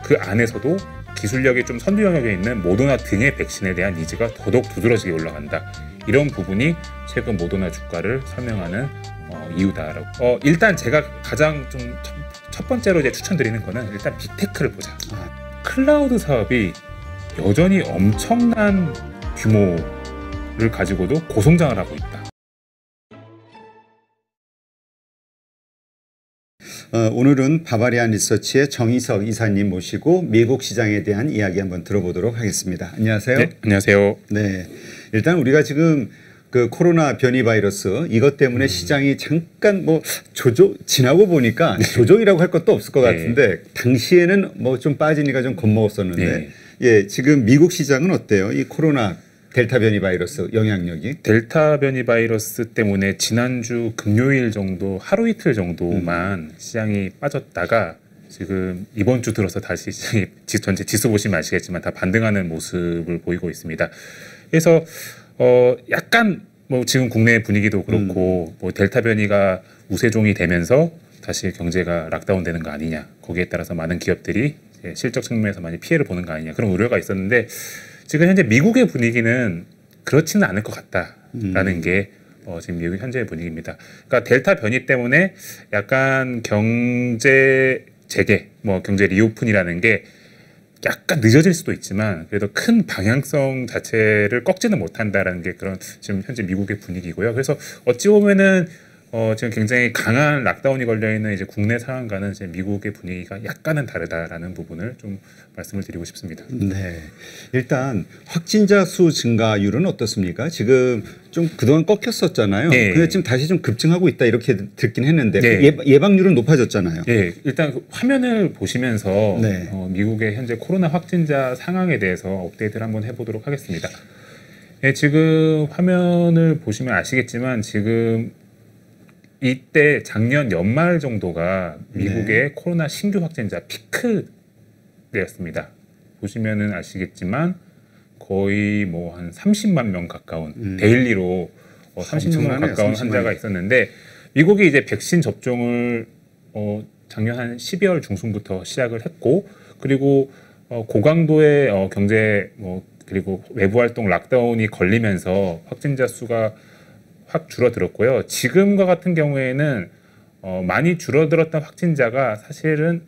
그 안에서도 기술력이 좀 선두 영역에 있는 모더나 등의 백신에 대한 니즈가 더더욱 두드러지게 올라간다. 이런 부분이 최근 모더나 주가를 설명하는 이유다라고. 일단 제가 가장 좀 첫 번째로 이제 추천드리는 거는 일단 빅테크를 보자. 클라우드 사업이 여전히 엄청난 규모를 가지고도 고성장을 하고 있다. 오늘은 바바리안 리서치의 정희석 이사님 모시고 미국 시장에 대한 이야기 한번 들어보도록 하겠습니다. 안녕하세요. 네, 안녕하세요. 네, 일단 우리가 지금 그 코로나 변이 바이러스 이것 때문에 시장이 잠깐 뭐 지나고 보니까 조정이라고 할 것도 없을 것 같은데 당시에는 뭐 좀 빠지니까 좀 겁먹었었는데 예, 지금 미국 시장은 어때요? 이 코로나 델타 변이 바이러스 영향력이? 델타 변이 바이러스 때문에 지난주 금요일 정도 하루 이틀 정도만 시장이 빠졌다가 지금 이번 주 들어서 다시 시장이 전체 지수 보시면 아시겠지만 다 반등하는 모습을 보이고 있습니다. 그래서 약간 뭐 지금 국내 분위기도 그렇고 뭐 델타 변이가 우세종이 되면서 다시 경제가 락다운 되는 거 아니냐, 거기에 따라서 많은 기업들이 실적 측면에서 많이 피해를 보는 거 아니냐, 그런 우려가 있었는데 지금 현재 미국의 분위기는 그렇지는 않을 것 같다라는 게 지금 미국 현재의 분위기입니다. 그러니까 델타 변이 때문에 약간 경제 재개, 뭐 경제 리오픈이라는 게 약간 늦어질 수도 있지만 그래도 큰 방향성 자체를 꺾지는 못한다라는 게 그런 지금 현재 미국의 분위기고요. 그래서 어찌 보면은 지금 굉장히 강한 락다운이 걸려 있는 이제 국내 상황과는 이제 미국의 분위기가 약간은 다르다라는 부분을 좀 말씀을 드리고 싶습니다. 네, 일단 확진자 수 증가율은 어떻습니까? 지금 좀 그동안 꺾였었잖아요. 네. 근데 지금 다시 좀 급증하고 있다 이렇게 듣긴 했는데 네. 예방률은 높아졌잖아요. 네, 일단 그 화면을 보시면서 네. 미국의 현재 코로나 확진자 상황에 대해서 업데이트를 한번 해보도록 하겠습니다. 네, 지금 화면을 보시면 아시겠지만 지금 이때 작년 연말 정도가 미국의 코로나 신규 확진자 피크 때였습니다. 보시면은 아시겠지만 거의 뭐 한 30만 명 가까운 데일리로 30만 명 가까운 환자가 있었는데 미국이 이제 백신 접종을 작년 한 12월 중순부터 시작을 했고 그리고 고강도의 경제 그리고 외부 활동 락다운이 걸리면서 확진자 수가 확 줄어들었고요. 지금과 같은 경우에는 많이 줄어들었던 확진자가 사실은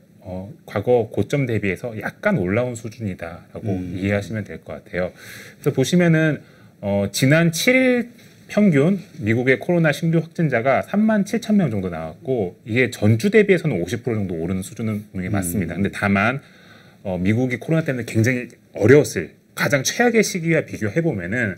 과거 고점 대비해서 약간 올라온 수준이다라고 이해하시면 될 것 같아요. 그래서 보시면은 지난 7일 평균 미국의 코로나 신규 확진자가 37,000명 정도 나왔고 이게 전주 대비해서는 50% 정도 오르는 수준은 분명히 맞습니다. 근데 다만 미국이 코로나 때문에 굉장히 어려웠을 가장 최악의 시기와 비교해 보면은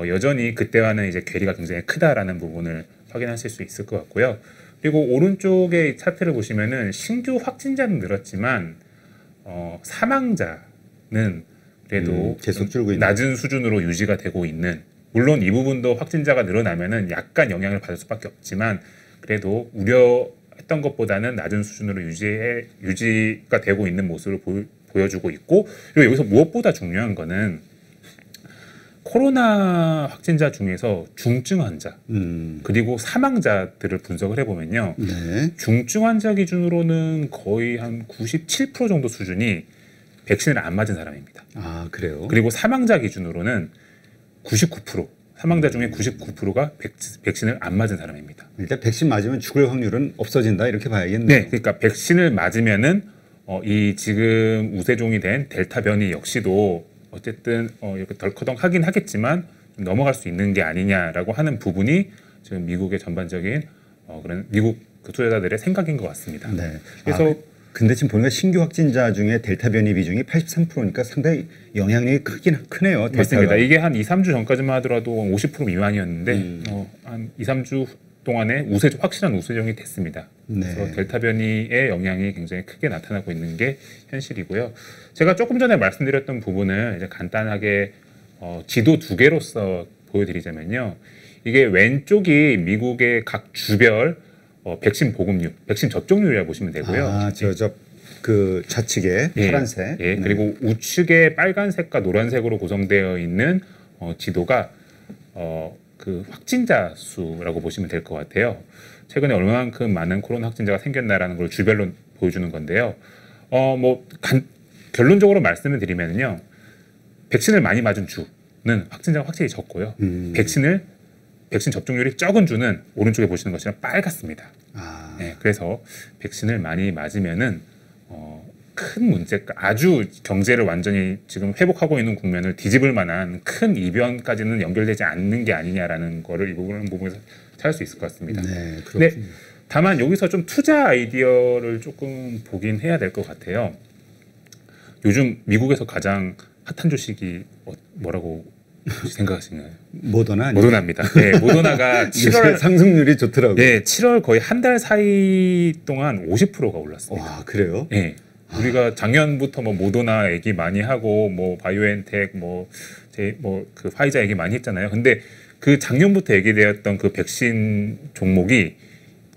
여전히 그때와는 이제 괴리가 굉장히 크다라는 부분을 확인하실 수 있을 것 같고요. 그리고 오른쪽의 차트를 보시면은 신규 확진자는 늘었지만 사망자는 그래도 계속 줄고 있는 낮은 수준으로 유지가 되고 있는. 물론 이 부분도 확진자가 늘어나면은 약간 영향을 받을 수밖에 없지만 그래도 우려했던 것보다는 낮은 수준으로 유지가 되고 있는 모습을 보여주고 있고 그리고 여기서 무엇보다 중요한 거는 코로나 확진자 중에서 중증 환자 그리고 사망자들을 분석을 해보면요. 중증 환자 기준으로는 거의 한 97% 정도 수준이 백신을 안 맞은 사람입니다. 아, 그래요? 그리고 사망자 기준으로는 99%, 사망자 중에 99%가 백신을 안 맞은 사람입니다. 일단 백신 맞으면 죽을 확률은 없어진다 이렇게 봐야겠네요. 네, 그러니까 백신을 맞으면은 이 지금 우세종이 된 델타 변이 역시도 어쨌든 이렇게 덜커덩하긴 하겠지만 좀 넘어갈 수 있는 게 아니냐라고 하는 부분이 지금 미국의 전반적인 그런 미국 그 투자자들의 생각인 것 같습니다. 네. 그래서 근데 지금 보니까 신규 확진자 중에 델타 변이 비중이 83%니까 상당히 영향력이 크네요. 델타가. 맞습니다. 이게 한 2, 3주 전까지만 하더라도 50% 미만이었는데 한 2, 3주 동안에 확실한 우세종이 됐습니다. 그래서 델타 변이의 영향이 굉장히 크게 나타나고 있는 게 현실이고요. 제가 조금 전에 말씀드렸던 부분을 이제 간단하게 지도 두 개로서 보여드리자면요. 이게 왼쪽이 미국의 각 주별 백신 보급률, 백신 접종률이라고 보시면 되고요. 아, 그 좌측에 파란색. 그리고 우측에 빨간색과 노란색으로 구성되어 있는 지도가 그 확진자 수라고 보시면 될 것 같아요. 최근에 얼마만큼 많은 코로나 확진자가 생겼나라는 걸 주별로 보여주는 건데요. 결론적으로 말씀을 드리면요, 백신을 많이 맞은 주는 확진자가 확실히 적고요. 백신 접종률이 적은 주는 오른쪽에 보시는 것처럼 빨갛습니다. 네, 그래서 백신을 많이 맞으면은 큰 문제, 아주 경제를 완전히 지금 회복하고 있는 국면을 뒤집을 만한 큰 이변까지는 연결되지 않는 게 아니냐라는 거를 이 부분에서 찾을 수 있을 것 같습니다. 네, 근데 다만 여기서 좀 투자 아이디어를 조금 보긴 해야 될 것 같아요. 요즘 미국에서 가장 핫한 주식이 뭐라고 생각하시나요? 모더나입니다. 네, 모더나가 7월 상승률이 좋더라고요. 네, 7월 거의 한 달 사이 동안 50%가 올랐습니다. 와, 그래요? 네. 우리가 작년부터 뭐 모더나 얘기 많이 하고 뭐 바이오엔텍 그 화이자 얘기 많이 했잖아요. 근데 그 작년부터 얘기되었던 그 백신 종목이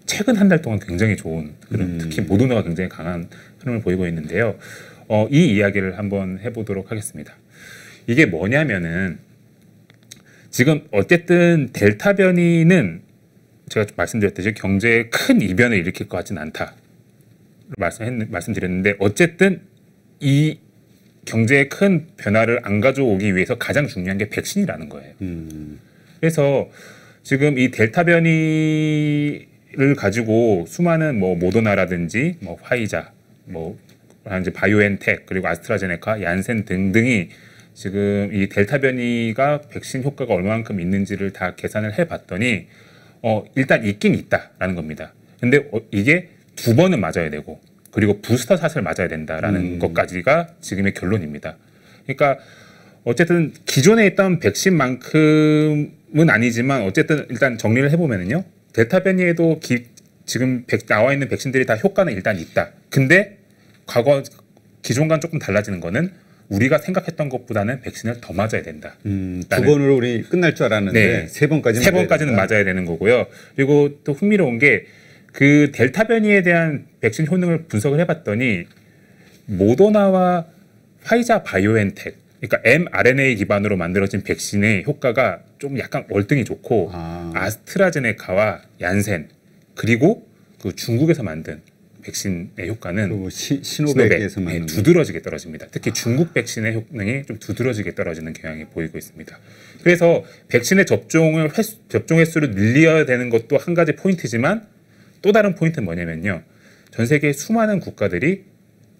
최근 한 달 동안 굉장히 좋은 흐름, 특히 모더나가 굉장히 강한 흐름을 보이고 있는데요. 이 이야기를 한번 해보도록 하겠습니다. 이게 뭐냐면은 지금 어쨌든 델타 변이는 제가 말씀드렸듯이 경제에 큰 이변을 일으킬 것 같지는 않다 말씀드렸는데, 어쨌든 이 경제에 큰 변화를 안 가져오기 위해서 가장 중요한 게 백신이라는 거예요. 그래서 지금 이 델타 변이를 가지고 수많은 뭐 모더나라든지 뭐 화이자, 뭐 이제 바이오엔텍, 그리고 아스트라제네카, 얀센 등등이 지금 이 델타 변이가 백신 효과가 얼마만큼 있는지를 다 계산을 해봤더니 일단 있긴 있다라는 겁니다. 근데 이게 2번은 맞아야 되고, 그리고 부스터 샷을 맞아야 된다라는 것까지가 지금의 결론입니다. 그러니까 어쨌든 기존에 있던 백신만큼은 아니지만 어쨌든 일단 정리를 해보면은요, 델타 변이에도 지금 나와 있는 백신들이 다 효과는 일단 있다. 근데 기존과는 조금 달라지는 거는 우리가 생각했던 것보다는 백신을 더 맞아야 된다. 2번으로 우리 끝날 줄 알았는데 네, 3번까지는 맞아야 되는 거고요. 그리고 또 흥미로운 게 그 델타 변이에 대한 백신 효능을 분석을 해봤더니 모더나와 화이자 바이오엔텍, 그러니까 mRNA 기반으로 만들어진 백신의 효과가 좀 약간 월등히 좋고, 아스트라제네카와 얀센, 그리고 그 중국에서 만든 백신의 효과는 시노백에서 만든 두드러지게 떨어집니다. 특히 중국 백신의 효능이 좀 두드러지게 떨어지는 경향이 보이고 있습니다. 그래서 백신의 접종 횟수를 늘려야 되는 것도 한 가지 포인트지만, 또 다른 포인트는 뭐냐면요, 전 세계 수많은 국가들이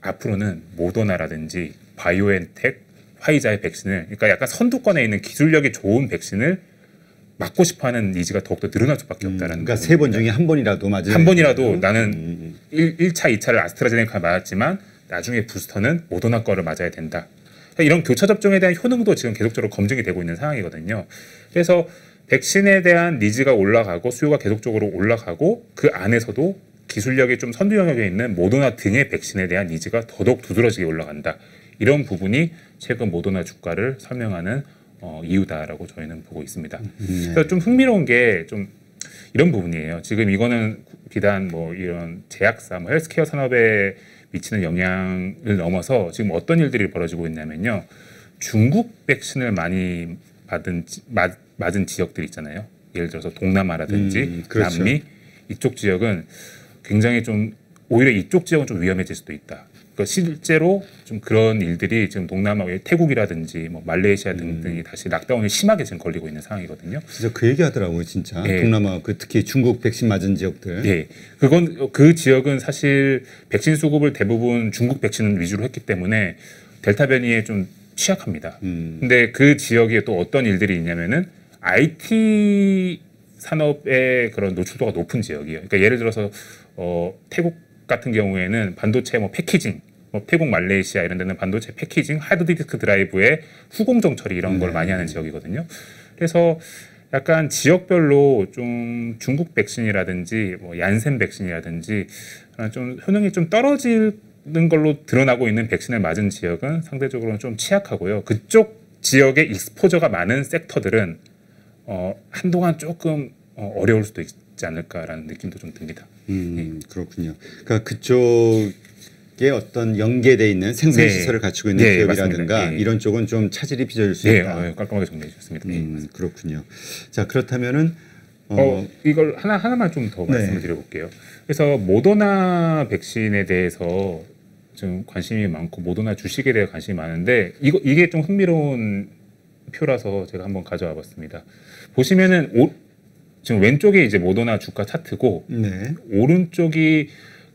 앞으로는 모더나라든지 바이오엔텍, 화이자의 백신을, 그러니까 약간 선두권에 있는 기술력이 좋은 백신을 맞고 싶어하는 니즈가 더욱더 늘어날 수밖에 없다라는 그러니까 3번 중에 한 번이라도 맞아야 한 번이라도 나는 1차, 2차를 아스트라제네카 맞았지만 나중에 부스터는 모더나 거를 맞아야 된다. 이런 교차 접종에 대한 효능도 지금 계속적으로 검증이 되고 있는 상황이거든요. 그래서 백신에 대한 니즈가 올라가고 수요가 계속적으로 올라가고, 그 안에서도 기술력이 좀 선두 영역에 있는 모더나 등의 백신에 대한 니즈가 더더욱 두드러지게 올라간다. 이런 부분이 최근 모더나 주가를 설명하는 이유다라고 저희는 보고 있습니다. 그래서 좀 흥미로운 게 좀 이런 부분이에요. 지금 이거는 비단 뭐 이런 제약사, 뭐 헬스케어 산업에 미치는 영향을 넘어서 지금 어떤 일들이 벌어지고 있냐면요, 중국 백신을 많이 맞은 지역들 있잖아요. 예를 들어서 동남아라든지 그렇죠. 남미 이쪽 지역은 굉장히 좀 오히려 이쪽 지역은 좀 위험해질 수도 있다. 그러니까 실제로 좀 그런 일들이 지금 동남아, 태국이라든지 뭐 말레이시아 등등이 다시 락다운이 심하게 지금 걸리고 있는 상황이거든요. 진짜 그 얘기 하더라고요, 진짜. 네. 동남아, 특히 중국 백신 맞은 지역들. 네, 그 지역은 사실 백신 수급을 대부분 중국 백신 위주로 했기 때문에 델타 변이에 좀 취약합니다. 근데 그 지역에 또 어떤 일들이 있냐면은 IT 산업의 그런 노출도가 높은 지역이에요. 그러니까 예를 들어서 태국 같은 경우에는 반도체 뭐 패키징, 뭐 태국, 말레이시아 이런 데는 반도체 패키징, 하드디스크 드라이브의 후공정 처리 이런 걸 많이 하는 지역이거든요. 그래서 약간 지역별로 좀 중국 백신이라든지 뭐 얀센 백신이라든지 좀 효능이 좀 떨어지는 걸로 드러나고 있는 백신을 맞은 지역은 상대적으로 좀 취약하고요. 그쪽 지역에 익스포저가 많은 섹터들은 한동안 조금 어려울 수도 있지 않을까라는 느낌도 좀 듭니다. 그렇군요. 그러니까 그쪽에 어떤 연계돼 있는 생산 시설을 갖추고 있는 기업이라든가 이런 쪽은 좀 차질이 빚어질 수 있다. 깔끔하게 정리해 주셨습니다. 그렇군요. 자, 그렇다면은 이걸 하나만 좀 더 말씀을 드려볼게요. 그래서 모더나 백신에 대해서 좀 관심이 많고 모더나 주식에 대해 관심이 많은데 이게 좀 흥미로운 표라서 제가 한번 가져와 봤습니다. 보시면은 지금 왼쪽에 이제 모더나 주가 차트고 네. 오른쪽이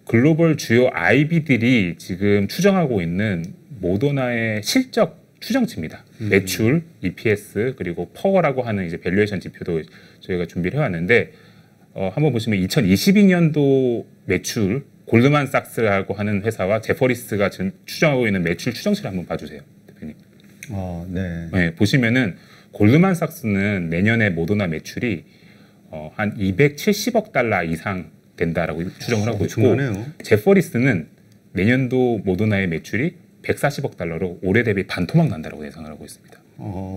글로벌 주요 IB들이 지금 추정하고 있는 모더나의 실적 추정치입니다. 매출, EPS 그리고 퍼라고 하는 이제 밸류에이션 지표도 저희가 준비를 해왔는데 한번 보시면 2022년도 매출 골드만삭스라고 하는 회사와 제퍼리스가 지금 추정하고 있는 매출 추정치를 한번 봐주세요, 대표님. 네. 네, 보시면은 골드만삭스는 내년에 모더나 매출이 한 270억 달러 이상 된다라고 추정을 하고 있고, 중요하네요. 제퍼리스는 내년도 모더나의 매출이 140억 달러로 올해 대비 반토막 난다라고 예상을 하고 있습니다.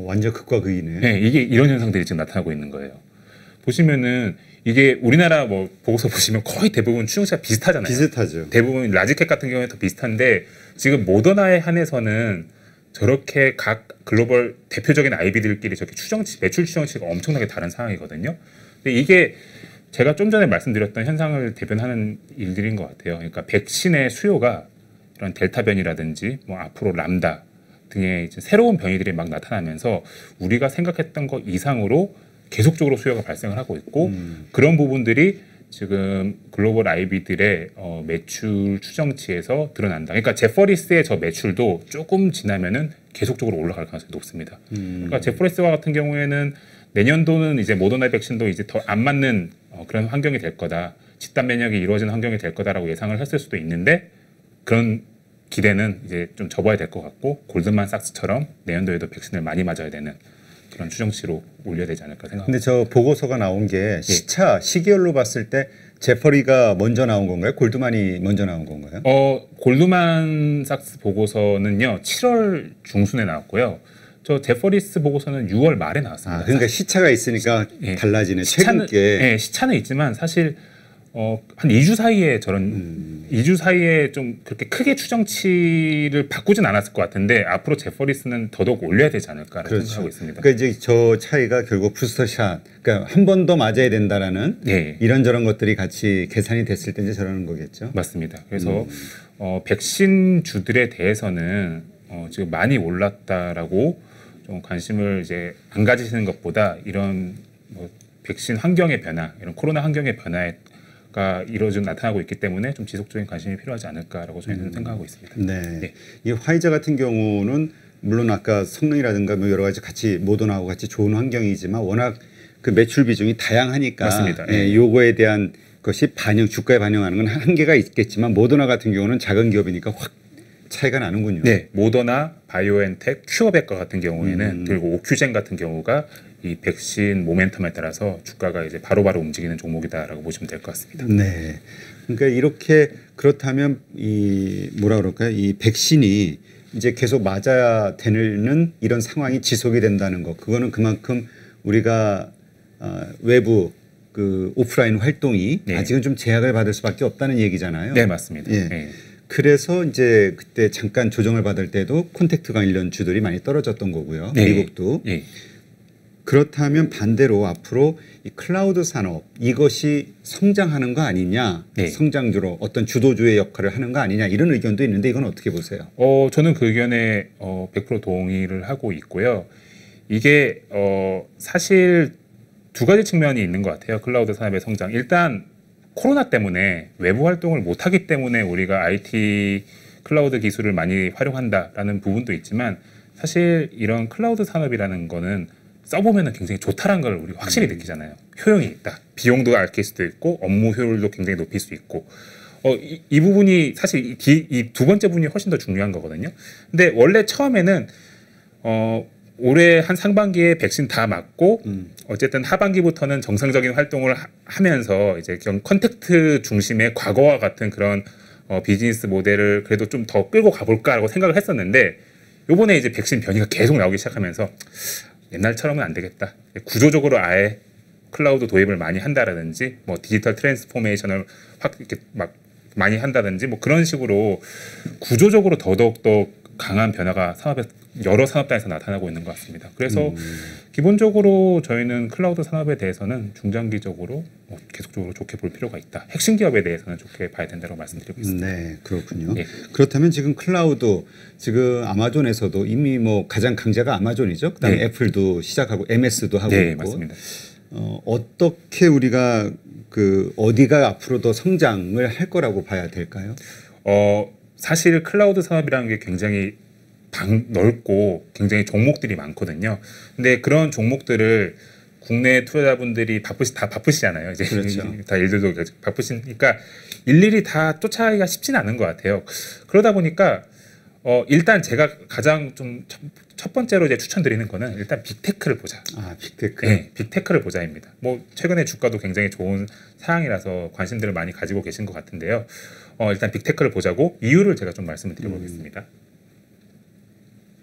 완전 극과 극이네. 네, 이게 이런 현상들이 지금 나타나고 있는 거예요. 보시면은 이게 우리나라 뭐 보고서 보시면 거의 대부분 추정치가 비슷하잖아요. 비슷하죠. 대부분 라지캡 같은 경우에 더 비슷한데 지금 모더나에 한해서는 저렇게 각 글로벌 대표적인 IB들끼리 저렇게 매출 추정치가 엄청나게 다른 상황이거든요. 근데 이게 제가 좀 전에 말씀드렸던 현상을 대변하는 일들인 것 같아요. 그러니까 백신의 수요가 이런 델타 변이라든지 뭐 앞으로 람다 등의 이제 새로운 변이들이 막 나타나면서 우리가 생각했던 것 이상으로 계속적으로 수요가 발생을 하고 있고 그런 부분들이 지금 글로벌 IB들의 매출 추정치에서 드러난다. 그러니까 제퍼리스의 저 매출도 조금 지나면은 계속적으로 올라갈 가능성이 높습니다. 그러니까 제퍼리스와 같은 경우에는 내년도는 이제 모더나 백신도 이제 더 안 맞는 그런 환경이 될 거다. 집단 면역이 이루어지는 환경이 될 거다라고 예상을 했을 수도 있는데 그런 기대는 이제 좀 접어야 될 것 같고 골드만삭스처럼 내년도에도 백신을 많이 맞아야 되는 그런 추정치로 올려야 되지 않을까 생각합니다. 근데 저 보고서가 나온 게 시계열로 봤을 때 제퍼리가 먼저 나온 건가요? 골드만이 먼저 나온 건가요? 골드만삭스 보고서는요 7월 중순에 나왔고요. 저 제퍼리스 보고서는 6월 말에 나왔습니다. 그러니까 시차가 있으니까 달라지네. 시차는, 최근께. 시차는 있지만 사실 한 2주 사이에 저런 2주 사이에 좀 그렇게 크게 추정치를 바꾸진 않았을 것 같은데 앞으로 제퍼리스는 더더욱 올려야 되지 않을까라고 그렇죠. 생각하고 있습니다. 그러니까 이제 저 차이가 결국 부스터샷, 그러니까 한 번 더 맞아야 된다라는 이런저런 것들이 같이 계산이 됐을 때 이제 저러는 거겠죠. 맞습니다. 그래서 백신 주들에 대해서는 지금 많이 올랐다라고 좀 관심을 이제 안 가지시는 것보다 이런 뭐 백신 환경의 변화, 이런 코로나 환경의 변화가 나타나고 있기 때문에 좀 지속적인 관심이 필요하지 않을까라고 저희는 생각하고 있습니다. 네. 이 화이자 같은 경우는 물론 아까 성능이라든가 뭐 여러 가지 같이 모더나하고 같이 좋은 환경이지만 워낙 그 매출 비중이 다양하니까 맞습니다. 요거에 대한 것이 주가에 반영하는 건 한계가 있겠지만 모더나 같은 경우는 작은 기업이니까 확 차이가 나는군요. 네, 모더나, 바이오엔텍, 큐어백과 같은 경우에는 그리고 오큐젠 같은 경우가 이 백신 모멘텀에 따라서 주가가 이제 바로바로 움직이는 종목이다라고 보시면 될 것 같습니다. 네. 그러니까 이렇게 그렇다면 이 뭐라 그럴까요? 이 백신이 이제 계속 맞아야 되는 이런 상황이 지속이 된다는 거. 그거는 그만큼 우리가 외부 그 오프라인 활동이 아직은 좀 제약을 받을 수밖에 없다는 얘기잖아요. 네, 맞습니다. 네. 그래서 이제 그때 잠깐 조정을 받을 때도 콘택트 관련 주들이 많이 떨어졌던 거고요. 네. 미국도. 그렇다면 반대로 앞으로 이 클라우드 산업 이것이 성장하는 거 아니냐, 성장주로 어떤 주도주의 역할을 하는 거 아니냐 이런 의견도 있는데 이건 어떻게 보세요? 저는 그 의견에 100% 동의를 하고 있고요. 이게 사실 두 가지 측면이 있는 것 같아요. 클라우드 산업의 성장. 일단 코로나 때문에 외부 활동을 못하기 때문에 우리가 IT 클라우드 기술을 많이 활용한다라는 부분도 있지만 사실 이런 클라우드 산업이라는 거는 써보면 굉장히 좋다는 걸 우리가 확실히 느끼잖아요. 효용이 있다. 비용도 아낄 수도 있고 업무 효율도 굉장히 높일 수 있고 이 부분이 사실 이 두 번째 부분이 훨씬 더 중요한 거거든요. 근데 원래 처음에는 올해 한 상반기에 백신 다 맞고 어쨌든 하반기부터는 정상적인 활동을 하면서 이제 컨택트 중심의 과거와 같은 그런 비즈니스 모델을 그래도 좀 더 끌고 가볼까라고 생각을 했었는데 요번에 이제 백신 변이가 계속 나오기 시작하면서 옛날처럼은 안 되겠다. 구조적으로 아예 클라우드 도입을 많이 한다라든지 뭐 디지털 트랜스포메이션을 확 이렇게 막 많이 한다든지 뭐 그런 식으로 구조적으로 더더욱 더 강한 변화가 산업에 여러 산업단에서 나타나고 있는 것 같습니다. 그래서 기본적으로 저희는 클라우드 산업에 대해서는 중장기적으로 계속적으로 좋게 볼 필요가 있다. 핵심 기업에 대해서는 좋게 봐야 된다고 말씀드리고 있습니다. 네, 그렇군요. 예. 그렇다면 지금 클라우드 지금 아마존에서도 이미 뭐 가장 강자가 아마존이죠. 그다음에 네. 애플도 시작하고 MS도 하고 네, 있고. 맞습니다. 어떻게 우리가 그 어디가 앞으로 더 성장을 할 거라고 봐야 될까요? 사실 클라우드 산업이라는 게 굉장히 넓고 굉장히 종목들이 많거든요. 근데 그런 종목들을 국내 투자자분들이 다 바쁘시잖아요. 이제 그렇죠. 다 일들도 바쁘시니까 일일이 다 쫓아가기가 쉽지는 않은 것 같아요. 그러다 보니까 일단 제가 가장 좀 첫 번째로 이제 추천드리는 거는 일단 빅테크를 보자. 아, 빅테크. 네, 빅테크를 보자입니다. 뭐 최근에 주가도 굉장히 좋은 상황이라서 관심들을 많이 가지고 계신 것 같은데요. 일단 빅테크를 보자고 이유를 제가 좀 말씀을 드려보겠습니다.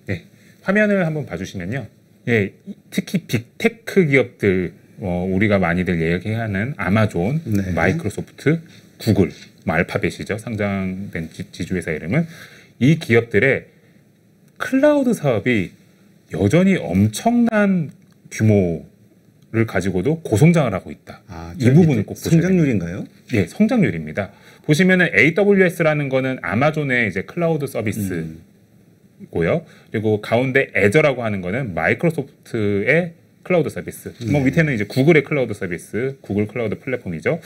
네, 화면을 한번 봐주시면요. 예, 특히 빅테크 기업들 우리가 많이들 얘기하는 아마존, 네. 마이크로소프트, 구글, 알파벳이죠. 상장된 지주회사 이름은 이 기업들의 클라우드 사업이 여전히 엄청난 규모를 가지고도 고성장을 하고 있다. 이 부분은 꼭 보셔야 성장률인가요? 네, 성장률입니다. 보시면은 AWS라는 거는 아마존의 이제 클라우드 서비스고요. 그리고 가운데 애저라고 하는 거는 마이크로소프트의 클라우드 서비스. 뭐 밑에는 이제 구글의 클라우드 서비스, 구글 클라우드 플랫폼이죠.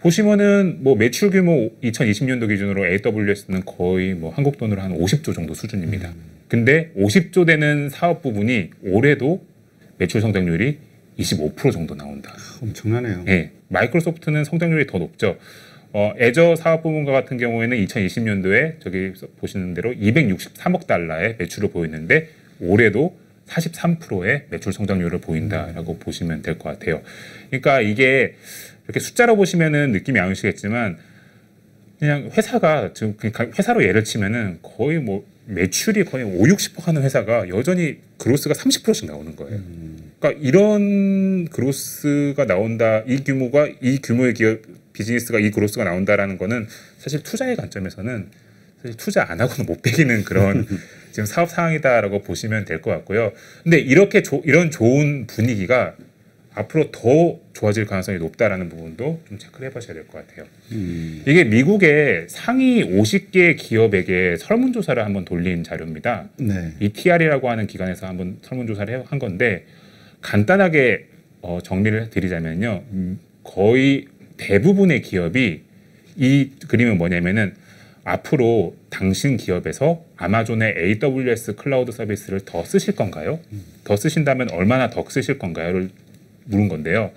보시면은 뭐 매출 규모 2020년도 기준으로 AWS는 거의 뭐 한국 돈으로 한 50조 정도 수준입니다. 근데 50조 되는 사업 부분이 올해도 매출 성장률이 25% 정도 나온다. 엄청나네요. 예, 마이크로소프트는 성장률이 더 높죠. 애저 사업 부문과 같은 경우에는 2020년도에 저기 보시는 대로 263억 달러의 매출을 보였는데 올해도 43%의 매출 성장률을 보인다라고 보시면 될 것 같아요. 그러니까 이게 이렇게 숫자로 보시면은 느낌이 안 오시겠지만 그냥 회사가 지금 회사로 예를 치면은 거의 뭐 매출이 거의 5, 60% 하는 회사가 여전히 그로스가 30%씩 나오는 거예요. 그러니까 이런 그로스가 나온다, 이 규모의 기업 비즈니스가 이 그로스가 나온다라는 거는 사실 투자의 관점에서는 사실 투자 안 하고는 못 베기는 그런 지금 사업 상황이다라고 보시면 될 것 같고요. 근데 이런 좋은 분위기가 앞으로 더 좋아질 가능성이 높다라는 부분도 좀 체크를 해보셔야 될 것 같아요. 이게 미국의 상위 50개 기업에게 설문조사를 한번 돌린 자료입니다. 네. ETR이라고 하는 기관에서 한번 설문조사를 한 건데 간단하게 정리를 드리자면요. 거의 대부분의 기업이 이 그림은 뭐냐면은 앞으로 당신 기업에서 아마존의 AWS 클라우드 서비스를 더 쓰실 건가요? 더 쓰신다면 얼마나 더 쓰실 건가요?를 물은 건데요.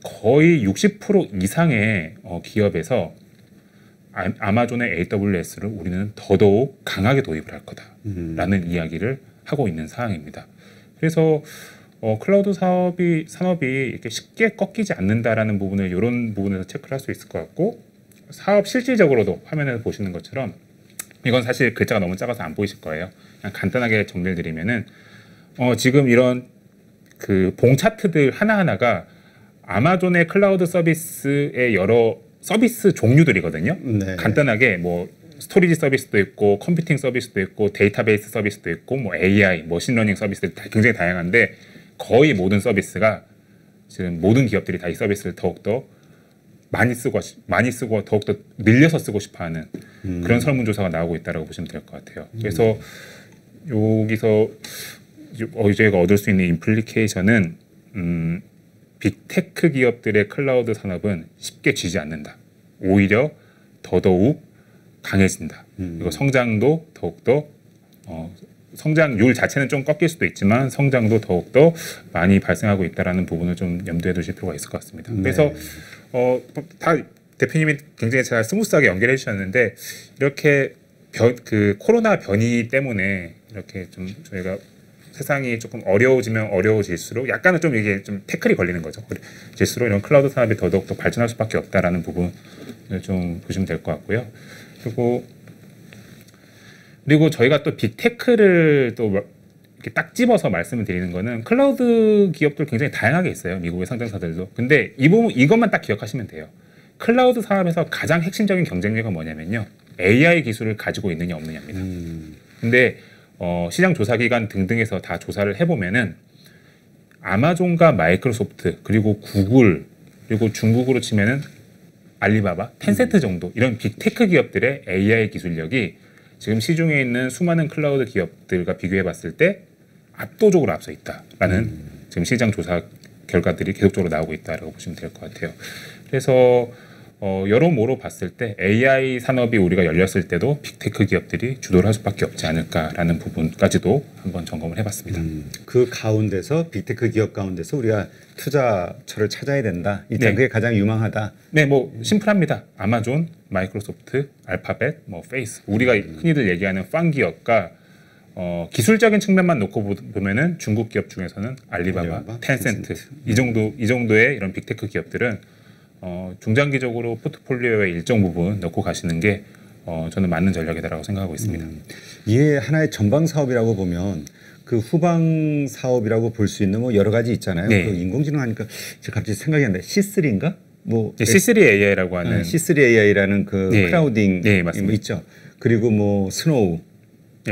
거의 60% 이상의 기업에서 아마존의 AWS를 우리는 더더욱 강하게 도입을 할 거다라는 이야기를 하고 있는 상황입니다. 그래서 클라우드 산업이 이렇게 쉽게 꺾이지 않는다라는 부분을 이런 부분에서 체크를 할 수 있을 것 같고 사업 실질적으로도 화면에서 보시는 것처럼 이건 사실 글자가 너무 작아서 안 보이실 거예요. 그냥 간단하게 정리를 드리면은 지금 이런 그 봉 차트들 하나하나가 아마존의 클라우드 서비스의 여러 서비스 종류들이거든요. 네. 간단하게 뭐 스토리지 서비스도 있고 컴퓨팅 서비스도 있고 데이터베이스 서비스도 있고 뭐 AI, 머신러닝 서비스들 다 굉장히 다양한데 거의 모든 서비스가 지금 모든 기업들이 다 이 서비스를 더욱더 많이 쓰고 더욱더 늘려서 쓰고 싶어하는 그런 설문조사가 나오고 있다고 보시면 될 것 같아요. 그래서 여기서 저희가 얻을 수 있는 임플리케이션은 빅테크 기업들의 클라우드 산업은 쉽게 지지 않는다. 오히려 더더욱 강해진다. 그리고 성장도 더욱더 성장률 자체는 좀 꺾일 수도 있지만 성장도 더욱더 많이 발생하고 있다는 부분을 좀 염두에 두실 필요가 있을 것 같습니다. 그래서 다 대표님이 굉장히 잘 스무스하게 연결해 주셨는데 이렇게 그 코로나 변이 때문에 이렇게 좀 저희가 세상이 조금 어려워지면 어려워질수록 약간은 좀 이게 좀 태클이 걸리는 거죠. 질수록 이런 클라우드 산업이 더더욱 더 발전할 수밖에 없다라는 부분을 좀 보시면 될 것 같고요. 그리고 저희가 또 빅테크를 또 이렇게 딱 집어서 말씀을 드리는 거는 클라우드 기업들 굉장히 다양하게 있어요. 미국의 상장사들도. 근데 이것만 딱 기억하시면 돼요. 클라우드 산업에서 가장 핵심적인 경쟁력은 뭐냐면요. AI 기술을 가지고 있느냐 없느냐입니다. 근데 시장 조사 기관 등등에서 다 조사를 해보면은 아마존과 마이크로소프트 그리고 구글 그리고 중국으로 치면은 알리바바, 텐센트 정도 이런 빅테크 기업들의 AI 기술력이 지금 시중에 있는 수많은 클라우드 기업들과 비교해봤을 때 압도적으로 앞서 있다라는 지금 시장 조사 결과들이 계속적으로 나오고 있다라고 보시면 될 것 같아요. 그래서 여러모로 봤을 때 AI 산업이 우리가 열렸을 때도 빅테크 기업들이 주도를 할 수밖에 없지 않을까라는 부분까지도 한번 점검을 해봤습니다. 그 가운데서 빅테크 기업 가운데서 우리가 투자처를 찾아야 된다. 일단 네. 그게 가장 유망하다. 네, 뭐 심플합니다. 아마존, 마이크로소프트, 알파벳, 뭐 페이스. 우리가 흔히들 얘기하는 팡 기업과 기술적인 측면만 놓고 보면은 중국 기업 중에서는 알리바바, 텐센트 이 정도의 이런 빅테크 기업들은 중장기적으로 포트폴리오의 일정 부분 넣고 가시는 게 저는 맞는 전략이다라고 생각하고 있습니다. 이게 하나의 전방 사업이라고 보면 그 후방 사업이라고 볼 수 있는 뭐 여러 가지 있잖아요. 네. 그 인공지능 하니까 제가 갑자기 생각이 안 나요. C3인가? 뭐 C3 AI라고 하는 C3 AI라는 그 네. 크라우딩 네, 맞습니다. 뭐 있죠. 그리고 뭐 스노우,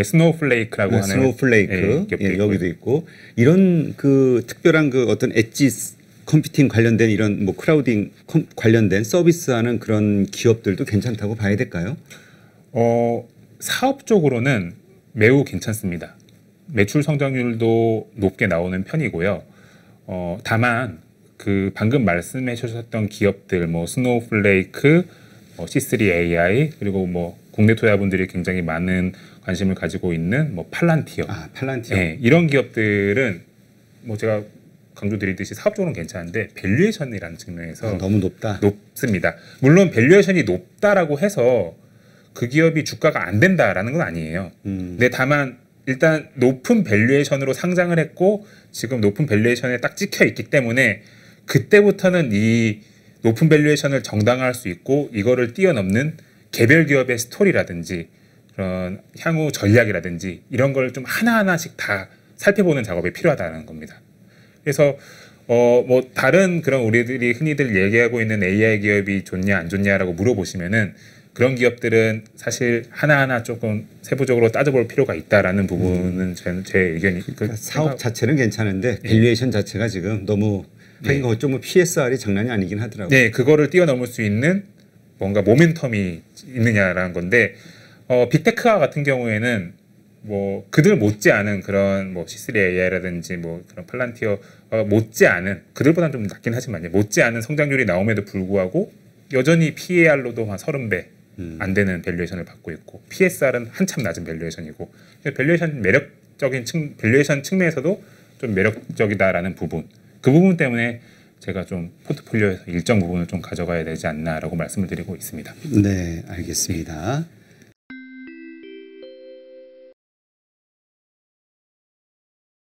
스노우플레이크라고 하는 스노우플레이크 기업도 예, 있고요. 여기도 있고 이런 그 특별한 그 어떤 엣지 컴퓨팅 관련된 이런 뭐 크라우딩 관련된 서비스하는 그런 기업들도 괜찮다고 봐야 될까요? 사업적으로는 매우 괜찮습니다. 매출 성장률도 높게 나오는 편이고요. 다만 그 방금 말씀해 주셨던 기업들 뭐 스노우플레이크, C3 AI 그리고 뭐 국내 투자분들이 굉장히 많은 관심을 가지고 있는 뭐 팔란티어, 팔란티어. 예, 이런 기업들은 뭐 제가 강조드리듯이 사업적으로는 괜찮은데 밸류에이션이라는 측면에서 너무 높다. 높습니다. 물론 밸류에이션이 높다라고 해서 그 기업이 주가가 안 된다라는 건 아니에요. 근데 다만 일단 높은 밸류에이션으로 상장을 했고 지금 높은 밸류에이션에 딱 찍혀 있기 때문에 그때부터는 이 높은 밸류에이션을 정당화할 수 있고 이거를 뛰어넘는 개별 기업의 스토리라든지 그런 향후 전략이라든지 이런 걸 좀 하나하나씩 다 살펴보는 작업이 필요하다는 겁니다. 그래서 뭐 다른 그런 우리들이 흔히들 얘기하고 있는 AI 기업이 좋냐 안 좋냐라고 물어보시면은 그런 기업들은 사실 하나하나 조금 세부적으로 따져볼 필요가 있다라는 부분은 제 의견이 그러니까 사업 자체는 괜찮은데 밸류에이션 자체가 지금 너무 하긴 어쩌면 PSR이 장난이 아니긴 하더라고요. 네, 그거를 뛰어넘을 수 있는 뭔가 모멘텀이 있느냐라는 건데 빅테크와 같은 경우에는 뭐 그들 못지않은 그런 뭐 C3 AI라든지 뭐 그런 팔란티어 못지않은 그들보다는 좀 낮긴 하지만요. 못지않은 성장률이 나옴에도 불구하고 여전히 PAR로도 한 30배 안 되는 밸류에이션을 받고 있고 PSR은 한참 낮은 밸류에이션이고 밸류에이션 밸류에이션 측면에서도 좀 매력적이다라는 부분 그 부분 때문에 제가 좀 포트폴리오에서 일정 부분을 좀 가져가야 되지 않나라고 말씀을 드리고 있습니다. 네, 알겠습니다.